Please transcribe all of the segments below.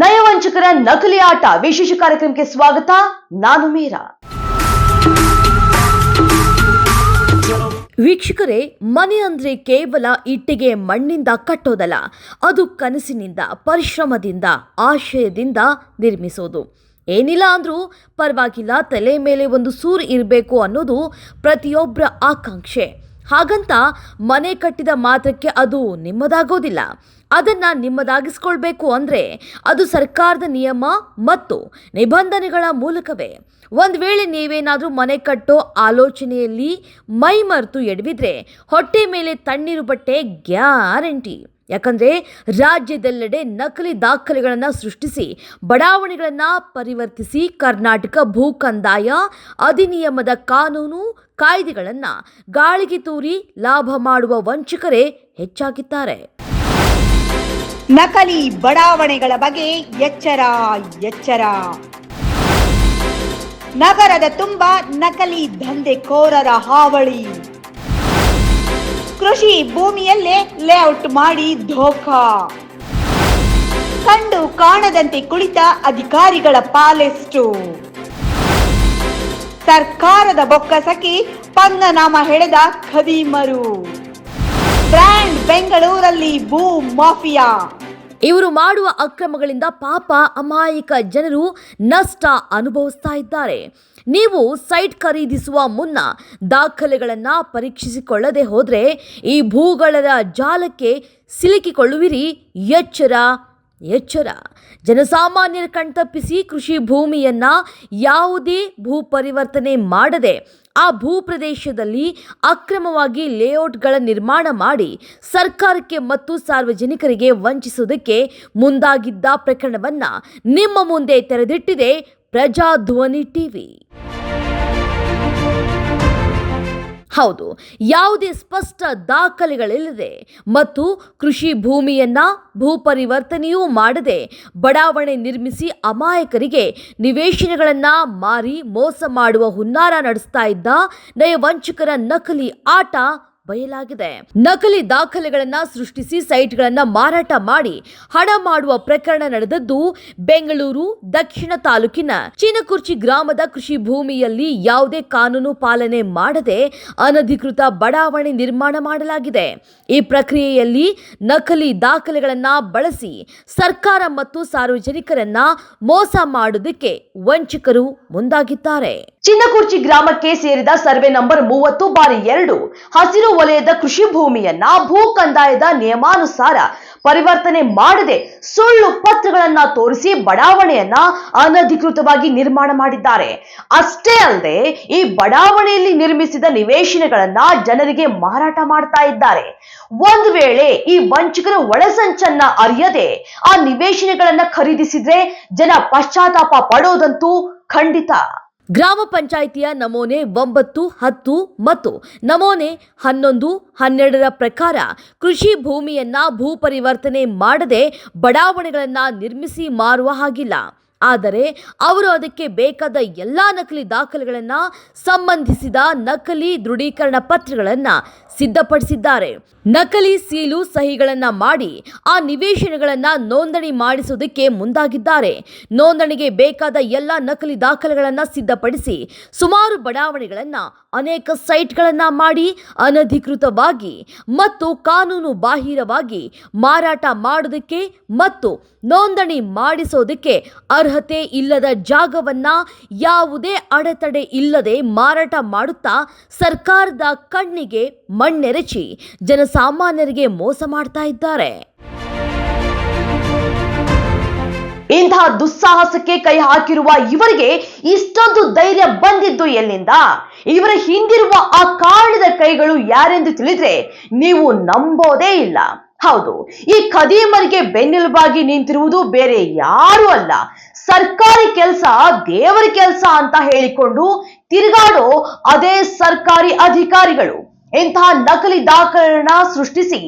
ನಯವಂಚಕರ ನಕಲಿ ಆಟ ವಿಶೇಷ ಕಾರ್ಯಕ್ರಮಕ್ಕೆ ಸ್ವಾಗತ. ನಾನು ಮೀರಾ. ವೀಕ್ಷಕರೇ, ಮನೆ ಅಂದ್ರೆ ಕೇವಲ ಇಟ್ಟಿಗೆ ಮಣ್ಣಿಂದ ಕಟ್ಟೋದಲ್ಲ, ಅದು ಕನಸಿನಿಂದ, ಪರಿಶ್ರಮದಿಂದ, ಆಶಯದಿಂದ ನಿರ್ಮಿಸೋದು. ಏನಿಲ್ಲ ಅಂದ್ರೂ ಪರವಾಗಿಲ್ಲ, ತಲೆ ಮೇಲೆ ಒಂದು ಸೂರು ಇರಬೇಕು ಅನ್ನೋದು ಪ್ರತಿಯೊಬ್ಬರ ಆಕಾಂಕ್ಷೆ. ಹಾಗಂತ ಮನೆ ಕಟ್ಟಿದ ಮಾತ್ರಕ್ಕೆ ಅದು ನಿಮ್ಮದಾಗೋದಿಲ್ಲ. ಅದನ್ನು ನಿಮ್ಮದಾಗಿಸ್ಕೊಳ್ಬೇಕು ಅಂದರೆ ಅದು ಸರ್ಕಾರದ ನಿಯಮ ಮತ್ತು ನಿಬಂಧನೆಗಳ ಮೂಲಕವೇ. ಒಂದು ವೇಳೆ ನೀವೇನಾದರೂ ಮನೆ ಕಟ್ಟೋ ಆಲೋಚನೆಯಲ್ಲಿ ಮೈ ಮರೆತು ಎಡವಿದ್ರೆ ಹೊಟ್ಟೆ ಮೇಲೆ ತಣ್ಣೀರು ಬಟ್ಟೆ ಗ್ಯಾರಂಟಿ. ಯಾಕಂದರೆ ರಾಜ್ಯದೆಲ್ಲೆಡೆ ನಕಲಿ ದಾಖಲೆಗಳನ್ನು ಸೃಷ್ಟಿಸಿ ಬಡಾವಣೆಗಳನ್ನು ಪರಿವರ್ತಿಸಿ ಕರ್ನಾಟಕ ಭೂ ಕಂದಾಯ ಅಧಿನಿಯಮದ ಕಾನೂನು ಕಾಯ್ದೆಗಳನ್ನು ಗಾಳಿಗೆ ತೂರಿ ಲಾಭ ಮಾಡುವ ವಂಚಕರೇ ಹೆಚ್ಚಾಗಿದ್ದಾರೆ. ನಕಲಿ ಬಡಾವಣೆಗಳ ಬಗ್ಗೆ ಎಚ್ಚರ ಎಚ್ಚರ. ನಗರದ ತುಂಬ ನಕಲಿ ದಂಧೆಕೋರರ ಹಾವಳಿ. ಕೃಷಿ ಭೂಮಿಯಲ್ಲೇ ಲೇಔಟ್ ಮಾಡಿ ಧೋಖಾ. ಕಂಡು ಕಾಣದಂತೆ ಕುಳಿತ ಅಧಿಕಾರಿಗಳ ಪಾಲೆಷ್ಟು. ಸರ್ಕಾರದ ಬೊಕ್ಕಸಕ್ಕೆ ಪಂಗನಾಮ ಹೆಳೆದ ಖದೀಮರು. ಬ್ರ್ಯಾಂಡ್ ಬೆಂಗಳೂರಲ್ಲಿ ಭೂ ಮಾಫಿಯಾ. ಇವರು ಮಾಡುವ ಅಕ್ರಮಗಳಿಂದ ಪಾಪ ಅಮಾಯಕ ಜನರು ನಷ್ಟ ಅನುಭವಿಸ್ತಾ ಇದ್ದಾರೆ. ನೀವು ಸೈಟ್ ಖರೀದಿಸುವ ಮುನ್ನ ದಾಖಲೆಗಳನ್ನು ಪರೀಕ್ಷಿಸಿಕೊಳ್ಳದೆ ಹೋದರೆ ಈ ಭೂಗಳರ ಜಾಲಕ್ಕೆ ಸಿಲುಕಿಕೊಳ್ಳುವಿರಿ. ಎಚ್ಚರ ಎಚ್ಚರ. ಜನಸಾಮಾನ್ಯರ ಕಣ್ತಪ್ಪಿಸಿ ಕೃಷಿ ಭೂಮಿಯನ್ನು ಯಾವುದೇ ಭೂ ಪರಿವರ್ತನೆ ಮಾಡದೆ ಆ ಭೂ ಪ್ರದೇಶದಲ್ಲಿ ಅಕ್ರಮವಾಗಿ ಲೇಔಟ್ಗಳ ನಿರ್ಮಾಣ ಮಾಡಿ ಸರ್ಕಾರಕ್ಕೆ ಮತ್ತು ಸಾರ್ವಜನಿಕರಿಗೆ ವಂಚಿಸುವುದಕ್ಕೆ ಮುಂದಾಗಿದ್ದ ಪ್ರಕರಣವನ್ನು ನಿಮ್ಮ ಮುಂದೆ ತೆರೆದಿಟ್ಟಿದೆ ಪ್ರಜಾಧ್ವನಿ ಟಿವಿ. ಹೌದು, ಯಾವುದೇ ಸ್ಪಷ್ಟ ದಾಖಲೆಗಳಿಲ್ಲದೆ ಮತ್ತು ಕೃಷಿ ಭೂಮಿಯನ್ನ ಭೂ ಪರಿವರ್ತನೆಯೂ ಮಾಡದೆ ಬಡಾವಣೆ ನಿರ್ಮಿಸಿ ಅಮಾಯಕರಿಗೆ ನಿವೇಶನಗಳನ್ನು ಮಾರಿ ಮೋಸ ಮಾಡುವ ಹುನ್ನಾರ ನಡೆಸ್ತಾ ಇದ್ದ ನಯವಂಚಕರ ನಕಲಿ ಆಟ ಬಯಲಾಗಿದೆ. ನಕಲಿ ದಾಖಲೆಗಳನ್ನು ಸೃಷ್ಟಿಸಿ ಸೈಟ್ಗಳನ್ನು ಮಾರಾಟ ಮಾಡಿ ಹಣ ಮಾಡುವ ಪ್ರಕರಣ ನಡೆದದ್ದು ಬೆಂಗಳೂರು ದಕ್ಷಿಣ ತಾಲೂಕಿನ ಚಿನಕುರ್ಚಿ ಗ್ರಾಮದ ಕೃಷಿ ಭೂಮಿಯಲ್ಲಿ ಯಾವುದೇ ಕಾನೂನು ಪಾಲನೆ ಮಾಡದೆ ಅನಧಿಕೃತ ಬಡಾವಣೆ ನಿರ್ಮಾಣ ಮಾಡಲಾಗಿದೆ. ಈ ಪ್ರಕ್ರಿಯೆಯಲ್ಲಿ ನಕಲಿ ದಾಖಲೆಗಳನ್ನು ಬಳಸಿ ಸರ್ಕಾರ ಮತ್ತು ಸಾರ್ವಜನಿಕರನ್ನ ಮೋಸ ಮಾಡೋದಕ್ಕೆ ವಂಚಕರು ಮುಂದಾಗಿದ್ದಾರೆ. ಚಿನ್ನಕುರ್ಚಿ ಗ್ರಾಮಕ್ಕೆ ಸೇರಿದ ಸರ್ವೆ ನಂಬರ್ 30/2 ಹಸಿರು ವಲಯದ ಕೃಷಿ ಭೂಮಿಯನ್ನ ಭೂ ಕಂದಾಯದ ನಿಯಮಾನುಸಾರ ಪರಿವರ್ತನೆ ಮಾಡದೆ ಸುಳ್ಳು ಪತ್ರಗಳನ್ನ ತೋರಿಸಿ ಬಡಾವಣೆಯನ್ನ ಅನಧಿಕೃತವಾಗಿ ನಿರ್ಮಾಣ ಮಾಡಿದ್ದಾರೆ. ಅಷ್ಟೇ ಅಲ್ಲದೆ ಈ ಬಡಾವಣೆಯಲ್ಲಿ ನಿರ್ಮಿಸಿದ ನಿವೇಶನಗಳನ್ನ ಜನರಿಗೆ ಮಾರಾಟ ಮಾಡ್ತಾ ಇದ್ದಾರೆ. ಒಂದು ವೇಳೆ ಈ ವಂಚಕರ ಒಳಸಂಚನ್ನ ಅರಿಯದೆ ಆ ನಿವೇಶನಗಳನ್ನ ಖರೀದಿಸಿದ್ರೆ ಜನ ಪಶ್ಚಾತ್ತಾಪ ಪಡೋದಂತೂ ಖಂಡಿತ. ಗ್ರಾಮ ಪಂಚಾಯಿತಿಯ ನಮೂನೆ 9, 10 ಮತ್ತು ನಮೂನೆ 11, 12 ಪ್ರಕಾರ ಕೃಷಿ ಭೂಮಿಯನ್ನ ಭೂ ಪರಿವರ್ತನೆ ಮಾಡದೆ ಬಡಾವಣೆಗಳನ್ನ ನಿರ್ಮಿಸಿ ಮಾರುವ ಹಾಗಿಲ್ಲ. ಆದರೆ ಅವರು ಅದಕ್ಕೆ ಬೇಕಾದ ಎಲ್ಲ ನಕಲಿ ದಾಖಲೆಗಳನ್ನು ಸಂಬಂಧಿಸಿದ ನಕಲಿ ದೃಢೀಕರಣ ಪತ್ರಗಳನ್ನು ಸಿದ್ಧಪಡಿಸಿದ್ದಾರೆ. ನಕಲಿ ಸೀಲು ಸಹಿಗಳನ್ನು ಮಾಡಿ ಆ ನಿವೇಶನಗಳನ್ನು ನೋಂದಣಿ ಮಾಡಿಸುವುದಕ್ಕೆ ಮುಂದಾಗಿದ್ದಾರೆ. ನೋಂದಣಿಗೆ ಬೇಕಾದ ಎಲ್ಲ ನಕಲಿ ದಾಖಲೆಗಳನ್ನು ಸಿದ್ಧಪಡಿಸಿ ಸುಮಾರು ಬಡಾವಣೆಗಳನ್ನು ಅನೇಕ ಸೈಟ್ಗಳನ್ನು ಮಾಡಿ ಅನಧಿಕೃತವಾಗಿ ಮತ್ತು ಕಾನೂನು ಬಾಹಿರವಾಗಿ ಮಾರಾಟ ಮಾಡೋದಕ್ಕೆ ಮತ್ತು ನೋಂದಣಿ ಮಾಡಿಸೋದಕ್ಕೆ ಅರ್ಹತೆ ಇಲ್ಲದ ಜಾಗವನ್ನ ಯಾವುದೇ ಅಡೆತಡೆ ಇಲ್ಲದೆ ಮಾರಾಟ ಮಾಡುತ್ತಾ ಸರ್ಕಾರದ ಕಣ್ಣಿಗೆ ಮಣ್ಣೆರಚಿ ಜನಸಾಮಾನ್ಯರಿಗೆ ಮೋಸ ಮಾಡ್ತಾ ಇದ್ದಾರೆ. ಇಂತಹ ದುಸ್ಸಾಹಸಕ್ಕೆ ಕೈ ಹಾಕಿರುವ ಇವರಿಗೆ ಇಷ್ಟೊಂದು ಧೈರ್ಯ ಬಂದಿದ್ದು ಎಲ್ಲಿಂದ? ಇವರ ಹಿಂದಿರುವ ಆ ಕಾರಣದ ಕೈಗಳು ಯಾರೆಂದು ತಿಳಿದ್ರೆ ನೀವು ನಂಬೋದೇ ಇಲ್ಲ. ಹೌದು, ಈ ಖದೀಮರಿಗೆ ಬೆನ್ನೆಲುಬಾಗಿ ನಿಂತಿರುವುದು ಬೇರೆ ಯಾರು ಅಲ್ಲ, ಸರ್ಕಾರಿ ಕೆಲಸ ದೇವರ ಕೆಲಸ ಅಂತ ಹೇಳಿಕೊಂಡು ತಿರುಗಾಡೋ ಅದೇ ಸರ್ಕಾರಿ ಅಧಿಕಾರಿಗಳು. ಇಂತಹ ನಕಲಿ ದಾಖಲೆಗಳನ್ನ ಸೃಷ್ಟಿಸಿ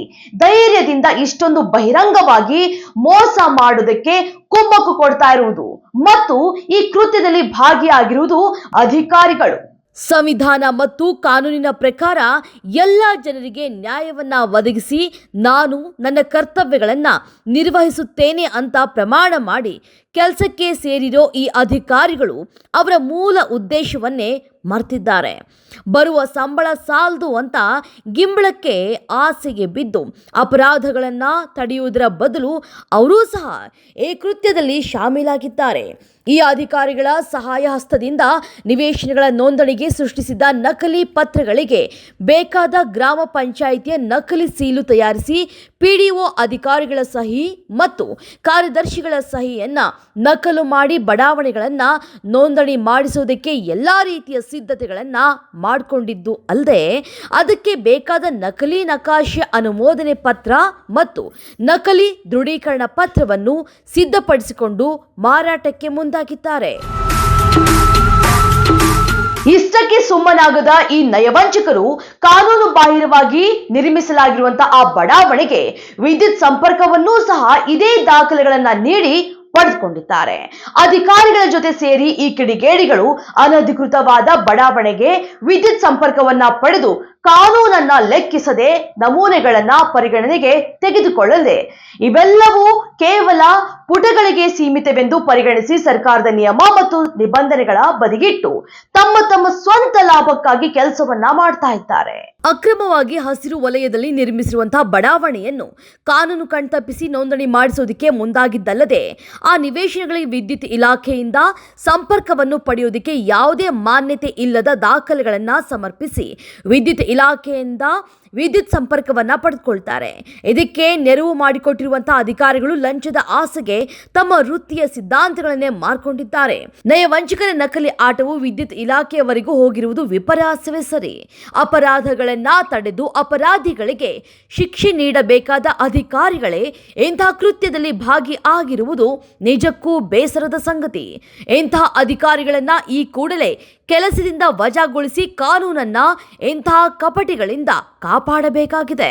ಧೈರ್ಯದಿಂದ ಇಷ್ಟೊಂದು ಬಹಿರಂಗವಾಗಿ ಮೋಸ ಮಾಡೋದಕ್ಕೆ ಕುಮ್ಮಕ್ಕು ಕೊಡ್ತಾ ಇರುವುದು ಮತ್ತು ಈ ಕೃತ್ಯದಲ್ಲಿ ಭಾಗಿಯಾಗಿರುವುದು ಅಧಿಕಾರಿಗಳು. ಸಂವಿಧಾನ ಮತ್ತು ಕಾನೂನಿನ ಪ್ರಕಾರ ಎಲ್ಲ ಜನರಿಗೆ ನ್ಯಾಯವನ್ನ ಒದಗಿಸಿ ನಾನು ನನ್ನ ಕರ್ತವ್ಯಗಳನ್ನು ನಿರ್ವಹಿಸುತ್ತೇನೆ ಅಂತ ಪ್ರಮಾಣ ಮಾಡಿ ಕೆಲಸಕ್ಕೆ ಸೇರಿರೋ ಈ ಅಧಿಕಾರಿಗಳು ಅವರ ಮೂಲ ಉದ್ದೇಶವನ್ನೇ ಮರ್ತಿದ್ದಾರೆ. ಬರುವ ಸಂಬಳ ಸಾಲದು ಅಂತ ಗಿಂಬಳಕ್ಕೆ ಆಸೆಗೆ ಬಿದ್ದು ಅಪರಾಧಗಳನ್ನು ತಡೆಯುವುದರ ಬದಲು ಅವರೂ ಸಹ ಈ ಕೃತ್ಯದಲ್ಲಿ ಶಾಮೀಲಾಗಿದ್ದಾರೆ. ಈ ಅಧಿಕಾರಿಗಳ ಸಹಾಯ ಹಸ್ತದಿಂದ ನಿವೇಶನಗಳ ನೋಂದಣಿಗೆ ಸೃಷ್ಟಿಸಿದ ನಕಲಿ ಪತ್ರಗಳಿಗೆ ಬೇಕಾದ ಗ್ರಾಮ ಪಂಚಾಯಿತಿಯ ನಕಲಿ ಸೀಲು ತಯಾರಿಸಿ ಪಿಡಿಒ ಅಧಿಕಾರಿಗಳ ಸಹಿ ಮತ್ತು ಕಾರ್ಯದರ್ಶಿಗಳ ಸಹಿಯನ್ನ ನಕಲು ಮಾಡಿ ಬಡಾವಣೆಗಳನ್ನು ನೋಂದಣಿ ಮಾಡಿಸುವುದಕ್ಕೆ ಎಲ್ಲ ರೀತಿಯ ಸಿದ್ಧತೆಗಳನ್ನು ಮಾಡಿಕೊಂಡಿದ್ದು ಅಲ್ಲದೆ ಅದಕ್ಕೆ ಬೇಕಾದ ನಕಲಿ ನಕಾಶೆ ಅನುಮೋದನೆ ಪತ್ರ ಮತ್ತು ನಕಲಿ ದೃಢೀಕರಣ ಪತ್ರವನ್ನು ಸಿದ್ಧಪಡಿಸಿಕೊಂಡು ಮಾರಾಟಕ್ಕೆ ಮುಂದಾಗಿದ್ದಾರೆ. ಇಷ್ಟಕ್ಕೆ ಸುಮ್ಮನಾಗದ ಈ ನಯವಂಚಕರು ಕಾನೂನು ಬಾಹಿರವಾಗಿ ನಿರ್ಮಿಸಲಾಗಿರುವಂತಹ ಆ ಬಡಾವಣೆಗೆ ವಿದ್ಯುತ್ ಸಂಪರ್ಕವನ್ನೂ ಸಹ ಇದೇ ದಾಖಲೆಗಳನ್ನ ನೀಡಿ ಪಡೆದುಕೊಂಡಿದ್ದಾರೆ. ಅಧಿಕಾರಿಗಳ ಜೊತೆ ಸೇರಿ ಈ ಕಿಡಿಗೇಡಿಗಳು ಅನಧಿಕೃತವಾದ ಬಡಾವಣೆಗೆ ವಿದ್ಯುತ್ ಸಂಪರ್ಕವನ್ನ ಪಡೆದು ಕಾನೂನನ್ನ ಲೆಕ್ಕಿಸದೆ ನಮೂನೆಗಳನ್ನ ಪರಿಗಣನೆಗೆ ತೆಗೆದುಕೊಳ್ಳದೆ ಇವೆಲ್ಲವೂ ಕೇವಲ ಪುಟಗಳಿಗೆ ಸೀಮಿತವೆಂದು ಪರಿಗಣಿಸಿ ಸರ್ಕಾರದ ನಿಯಮ ಮತ್ತು ನಿಬಂಧನೆಗಳ ಬದಿಗಿಟ್ಟು ತಮ್ಮ ಸ್ವಂತ ಲಾಭಕ್ಕಾಗಿ ಕೆಲಸವನ್ನ ಮಾಡ್ತಾ ಇದ್ದಾರೆ. ಅಕ್ರಮವಾಗಿ ಹಸಿರು ವಲಯದಲ್ಲಿ ನಿರ್ಮಿಸಿರುವಂತಹ ಬಡಾವಣೆಯನ್ನು ಕಾನೂನು ಕಣ್ತಪ್ಪಿಸಿ ನೋಂದಣಿ ಮಾಡಿಸೋದಕ್ಕೆ ಮುಂದಾಗಿದ್ದಲ್ಲದೆ ಆ ನಿವೇಶನಗಳಿಗೆ ವಿದ್ಯುತ್ ಇಲಾಖೆಯಿಂದ ಸಂಪರ್ಕವನ್ನು ಪಡೆಯುವುದಕ್ಕೆ ಯಾವುದೇ ಮಾನ್ಯತೆ ಇಲ್ಲದ ದಾಖಲೆಗಳನ್ನು ಸಮರ್ಪಿಸಿ ವಿದ್ಯುತ್ ಇಲಾಖೆಯಿಂದ ವಿದ್ಯುತ್ ಸಂಪರ್ಕವನ್ನ ಪಡೆದುಕೊಳ್ತಾರೆ. ಇದಕ್ಕೆ ನೆರವು ಮಾಡಿಕೊಟ್ಟಿರುವಂತಹ ಅಧಿಕಾರಿಗಳು ಲಂಚದ ಆಸೆಗೆ ತಮ್ಮ ವೃತ್ತಿಯ ಸಿದ್ಧಾಂತಗಳನ್ನೇ ಮಾರ್ಕೊಂಡಿದ್ದಾರೆ. ನಯವಂಚಕರ ನಕಲಿ ಆಟವು ವಿದ್ಯುತ್ ಇಲಾಖೆಯವರೆಗೂ ಹೋಗಿರುವುದು ವಿಪರ್ಯಾಸವೇ ಸರಿ. ಅಪರಾಧಗಳನ್ನ ತಡೆದು ಅಪರಾಧಿಗಳಿಗೆ ಶಿಕ್ಷೆ ನೀಡಬೇಕಾದ ಅಧಿಕಾರಿಗಳೇ ಇಂತಹ ಕೃತ್ಯದಲ್ಲಿ ಭಾಗಿಯಾಗಿರುವುದು ನಿಜಕ್ಕೂ ಬೇಸರದ ಸಂಗತಿ. ಇಂತಹ ಅಧಿಕಾರಿಗಳನ್ನ ಈ ಕೂಡಲೇ ಕೆಲಸದಿಂದ ವಜಾಗೊಳಿಸಿ ಕಾನೂನನ್ನ ಇಂತಹ ಕಪಟಿಗಳಿಂದ ಕಾಪಾಡಬೇಕಾಗಿದೆ.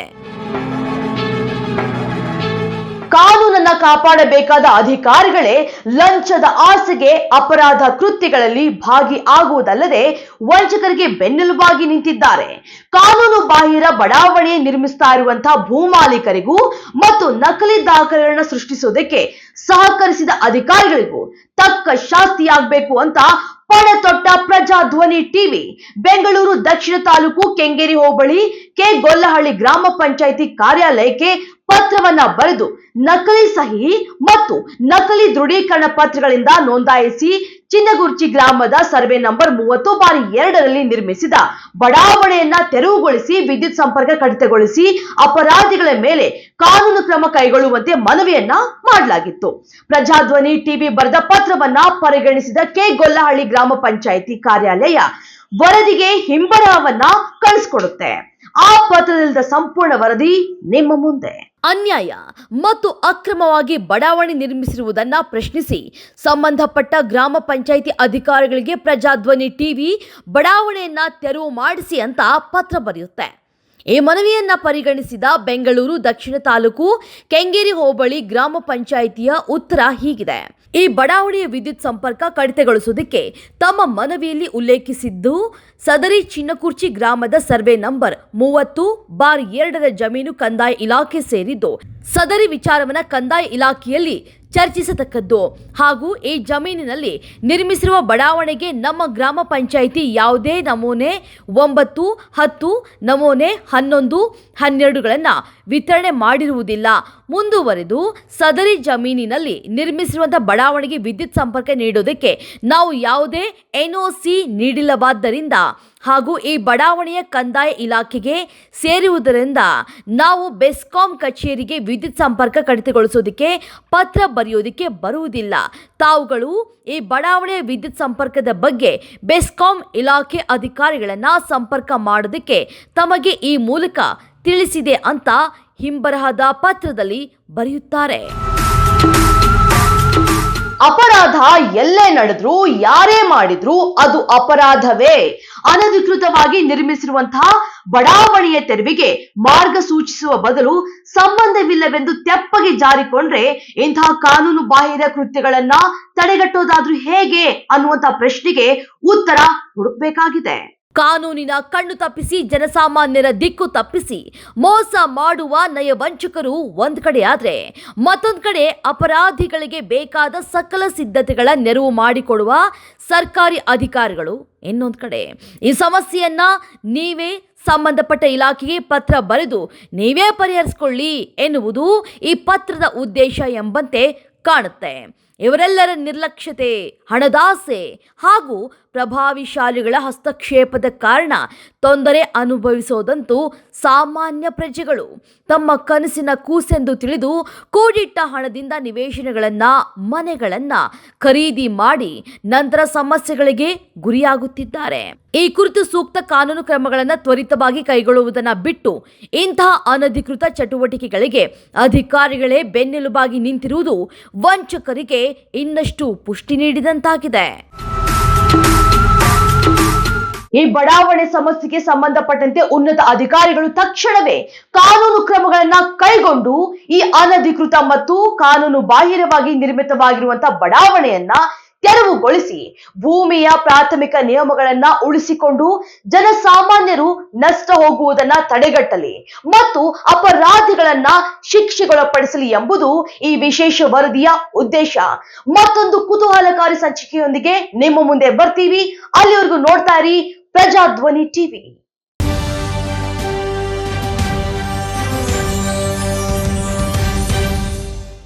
ಕಾನೂನನ್ನ ಕಾಪಾಡಬೇಕಾದ ಅಧಿಕಾರಿಗಳೇ ಲಂಚದ ಆಸೆಗೆ ಅಪರಾಧ ಕೃತ್ಯಗಳಲ್ಲಿ ಭಾಗಿಯಾಗುವುದಲ್ಲದೆ ವಂಚಕರಿಗೆ ಬೆನ್ನೆಲುಬಾಗಿ ನಿಂತಿದ್ದಾರೆ. ಕಾನೂನು ಬಾಹಿರ ಬಡಾವಣೆ ನಿರ್ಮಿಸ್ತಾ ಇರುವಂತಹ ಭೂಮಾಲೀಕರಿಗೂ ಮತ್ತು ನಕಲಿ ದಾಖಲೆಗಳನ್ನು ಸೃಷ್ಟಿಸುವುದಕ್ಕೆ ಸಹಕರಿಸಿದ ಅಧಿಕಾರಿಗಳಿಗೂ ತಕ್ಕ ಶಾಸ್ತಿಯಾಗಬೇಕು ಅಂತ ಪಣತೊಟ್ಟ ಪ್ರಜಾಧ್ವನಿ ಟಿವಿ ಬೆಂಗಳೂರು ದಕ್ಷಿಣ ತಾಲೂಕು ಕೆಂಗೇರಿ ಹೋಬಳಿ ಕೆ ಗೊಲ್ಲಹಳ್ಳಿ ಗ್ರಾಮ ಪಂಚಾಯಿತಿ ಕಾರ್ಯಾಲಯಕ್ಕೆ ಪತ್ರವನ್ನ ಬರೆದು ನಕಲಿ ಸಹಿ ಮತ್ತು ನಕಲಿ ದೃಢೀಕರಣ ಪತ್ರಗಳಿಂದ ನೋಂದಾಯಿಸಿ ಚಿನ್ನಗುರ್ಚಿ ಗ್ರಾಮದ ಸರ್ವೆ ನಂಬರ್ 30/2ರಲ್ಲಿ ನಿರ್ಮಿಸಿದ ಬಡಾವಣೆಯನ್ನ ತೆರವುಗೊಳಿಸಿ ವಿದ್ಯುತ್ ಸಂಪರ್ಕ ಕಡಿತಗೊಳಿಸಿ ಅಪರಾಧಿಗಳ ಮೇಲೆ ಕಾನೂನು ಕ್ರಮ ಕೈಗೊಳ್ಳುವಂತೆ ಮನವಿಯನ್ನ ಮಾಡಲಾಗಿತ್ತು. ಪ್ರಜಾಧ್ವನಿ ಟಿವಿ ಬರೆದ ಪತ್ರವನ್ನ ಪರಿಗಣಿಸಿದ ಕೆ ಗೊಲ್ಲಹಳ್ಳಿ ಗ್ರಾಮ ಪಂಚಾಯಿತಿ ಕಾರ್ಯಾಲಯ ವರದಿಗೆ ಹಿಂಬರಹವನ್ನ ಕಳಿಸಿಕೊಡುತ್ತೆ. ಆ ಪತ್ರದಲ್ಲಿದ್ದ ಸಂಪೂರ್ಣ ವರದಿ ನಿಮ್ಮ ಮುಂದೆ. ಅನ್ಯಾಯ ಮತ್ತು ಅಕ್ರಮವಾಗಿ ಬಡಾವಣೆ ನಿರ್ಮಿಸಿರುವುದನ್ನ ಪ್ರಶ್ನಿಸಿ ಸಂಬಂಧಪಟ್ಟ ಗ್ರಾಮ ಪಂಚಾಯಿತಿ ಅಧಿಕಾರಿಗಳಿಗೆ ಪ್ರಜಾಧ್ವನಿ ಟಿವಿ ಬಡಾವಣೆಯನ್ನ ತೆರವು ಮಾಡಿಸಿ ಅಂತ ಪತ್ರ ಬರೆಯುತ್ತೆ. ಈ ಮನವಿಯನ್ನ ಪರಿಗಣಿಸಿದ ಬೆಂಗಳೂರು ದಕ್ಷಿಣ ತಾಲೂಕು ಕೆಂಗೇರಿ ಹೋಬಳಿ ಗ್ರಾಮ ಪಂಚಾಯಿತಿಯ ಉತ್ತರ ಹೀಗಿದೆ. ಈ ಬಡಾವಣೆಯ ವಿದ್ಯುತ್ ಸಂಪರ್ಕ ಕಡಿತಗೊಳಿಸುವುದಕ್ಕೆ ತಮ್ಮ ಮನವಿಯಲ್ಲಿ ಉಲ್ಲೇಖಿಸಿದ್ದು ಸದರಿ ಚಿನ್ನಕುರ್ಚಿ ಗ್ರಾಮದ ಸರ್ವೆ ನಂಬರ್ 30/2ರ ಜಮೀನು ಕಂದಾಯ ಇಲಾಖೆ ಸೇರಿದ್ದು ಸದರಿ ವಿಚಾರವನ್ನ ಕಂದಾಯ ಇಲಾಖೆಯಲ್ಲಿ ಚರ್ಚಿಸತಕ್ಕದ್ದು ಹಾಗೂ ಈ ಜಮೀನಿನಲ್ಲಿ ನಿರ್ಮಿಸಿರುವ ಬಡಾವಣೆಗೆ ನಮ್ಮ ಗ್ರಾಮ ಪಂಚಾಯಿತಿ ಯಾವುದೇ ನಮೂನೆ 9, 10, ನಮೂನೆ 11, 12ಗಳನ್ನು ವಿತರಣೆ ಮಾಡಿರುವುದಿಲ್ಲ. ಮುಂದುವರೆದು ಸದರಿ ಜಮೀನಿನಲ್ಲಿ ನಿರ್ಮಿಸಿರುವಂತಹ ಬಡಾವಣೆಗೆ ವಿದ್ಯುತ್ ಸಂಪರ್ಕ ನೀಡುವುದಕ್ಕೆ ನಾವು ಯಾವುದೇ ಎನ್ಒಸಿ ನೀಡಿಲ್ಲವಾದ್ದರಿಂದ ಹಾಗೂ ಈ ಬಡಾವಣೆಯ ಕಂದಾಯ ಇಲಾಖೆಗೆ ಸೇರುವುದರಿಂದ ನಾವು ಬೆಸ್ಕಾಂ ಕಚೇರಿಗೆ ವಿದ್ಯುತ್ ಸಂಪರ್ಕ ಕಡಿತಗೊಳಿಸೋದಕ್ಕೆ ಪತ್ರ ಬರೆಯೋದಕ್ಕೆ ಬರುವುದಿಲ್ಲ. ತಾವುಗಳು ಈ ಬಡಾವಣೆಯ ವಿದ್ಯುತ್ ಸಂಪರ್ಕದ ಬಗ್ಗೆ ಬೆಸ್ಕಾಂ ಇಲಾಖೆ ಅಧಿಕಾರಿಗಳನ್ನ ಸಂಪರ್ಕ ಮಾಡೋದಕ್ಕೆ ತಮಗೆ ಈ ಮೂಲಕ ತಿಳಿಸಿದೆ ಅಂತ ಹಿಂಬರಹದ ಪತ್ರದಲ್ಲಿ ಬರೆಯುತ್ತಾರೆ. ಅಪರಾಧ ಎಲ್ಲೇ ನಡೆದ್ರೂ ಯಾರೇ ಮಾಡಿದ್ರು ಅದು ಅಪರಾಧವೇ. ಅನಧಿಕೃತವಾಗಿ ನಿರ್ಮಿಸಿರುವಂತಹ ಬಡಾವಣೆಯ ತೆರವಿಗೆ ಮಾರ್ಗ ಸೂಚಿಸುವ ಬದಲು ಸಂಬಂಧವಿಲ್ಲವೆಂದು ತೆಪ್ಪಗೆ ಜಾರಿಕೊಂಡ್ರೆ ಇಂತಹ ಕಾನೂನು ಬಾಹಿರ ಕೃತ್ಯಗಳನ್ನ ತಡೆಗಟ್ಟೋದಾದ್ರೂ ಹೇಗೆ ಅನ್ನುವಂತ ಪ್ರಶ್ನೆಗೆ ಉತ್ತರ ಹುಡುಕ್ಬೇಕಾಗಿದೆ. ಕಾನೂನಿನ ಕಣ್ಣು ತಪ್ಪಿಸಿ ಜನಸಾಮಾನ್ಯರ ದಿಕ್ಕು ತಪ್ಪಿಸಿ ಮೋಸ ಮಾಡುವ ನಯವಂಚಕರು ಒಂದ್ ಕಡೆ ಆದ್ರೆ ಮತ್ತೊಂದ್ ಕಡೆ ಅಪರಾಧಿಗಳಿಗೆ ಬೇಕಾದ ಸಕಲ ಸಿದ್ಧತೆಗಳ ನೆರವು ಮಾಡಿಕೊಡುವ ಸರ್ಕಾರಿ ಅಧಿಕಾರಿಗಳು ಇನ್ನೊಂದ್ ಕಡೆ. ಈ ಸಮಸ್ಯೆಯನ್ನ ನೀವೇ ಸಂಬಂಧಪಟ್ಟ ಇಲಾಖೆಗೆ ಪತ್ರ ಬರೆದು ನೀವೇ ಪರಿಹರಿಸಿಕೊಳ್ಳಿ ಎನ್ನುವುದು ಈ ಪತ್ರದ ಉದ್ದೇಶ ಎಂಬಂತೆ ಕಾಣುತ್ತೆ. ಇವರೆಲ್ಲರ ನಿರ್ಲಕ್ಷ್ಯತೆ, ಹಣದಾಸೆ ಹಾಗೂ ಪ್ರಭಾವಿಶಾಲಿಗಳ ಹಸ್ತಕ್ಷೇಪದ ಕಾರಣ ತೊಂದರೆ ಅನುಭವಿಸೋದಂತೂ ಸಾಮಾನ್ಯ ಪ್ರಜೆಗಳು. ತಮ್ಮ ಕನಸಿನ ಕೂಸೆಂದು ತಿಳಿದು ಕೂಡಿಟ್ಟ ಹಣದಿಂದ ನಿವೇಶನಗಳನ್ನ, ಮನೆಗಳನ್ನ ಖರೀದಿ ಮಾಡಿ ನಂತರ ಸಮಸ್ಯೆಗಳಿಗೆ ಗುರಿಯಾಗುತ್ತಿದ್ದಾರೆ. ಈ ಕುರಿತು ಸೂಕ್ತ ಕಾನೂನು ಕ್ರಮಗಳನ್ನು ತ್ವರಿತವಾಗಿ ಕೈಗೊಳ್ಳುವುದನ್ನು ಬಿಟ್ಟು ಇಂತಹ ಅನಧಿಕೃತ ಚಟುವಟಿಕೆಗಳಿಗೆ ಅಧಿಕಾರಿಗಳೇ ಬೆನ್ನೆಲುಬಾಗಿ ನಿಂತಿರುವುದು ವಂಚಕರಿಗೆ ಇನ್ನಷ್ಟು ಪುಷ್ಟಿ ನೀಡಿದಂತಾಗಿದೆ. ಈ ಬಡಾವಣೆ ಸಮಸ್ಯೆಗೆ ಸಂಬಂಧಪಟ್ಟಂತೆ ಉನ್ನತ ಅಧಿಕಾರಿಗಳು ತಕ್ಷಣವೇ ಕಾನೂನು ಕ್ರಮಗಳನ್ನ ಕೈಗೊಂಡು ಈ ಅನಧಿಕೃತ ಮತ್ತು ಕಾನೂನು ಬಾಹಿರವಾಗಿ ನಿರ್ಮಿತವಾಗಿರುವಂತಹ ಬಡಾವಣೆಯನ್ನ ತೆರವುಗೊಳಿಸಿ ಭೂಮಿಯ ಪ್ರಾಥಮಿಕ ನಿಯಮಗಳನ್ನ ಉಳಿಸಿಕೊಂಡು ಜನಸಾಮಾನ್ಯರು ನಷ್ಟ ಹೋಗುವುದನ್ನ ತಡೆಗಟ್ಟಲಿ ಮತ್ತು ಅಪರಾಧಿಗಳನ್ನ ಶಿಕ್ಷೆಗೊಳಪಡಿಸಲಿ ಎಂಬುದು ಈ ವಿಶೇಷ ವರದಿಯ ಉದ್ದೇಶ. ಮತ್ತೊಂದು ಕುತೂಹಲಕಾರಿ ಸಂಚಿಕೆಯೊಂದಿಗೆ ನಿಮ್ಮ ಮುಂದೆ ಬರ್ತೀವಿ. ಅಲ್ಲಿವರೆಗೂ ನೋಡ್ತಾ ಇರಿ ಪ್ರಜಾಧ್ವನಿ ಟಿವಿ.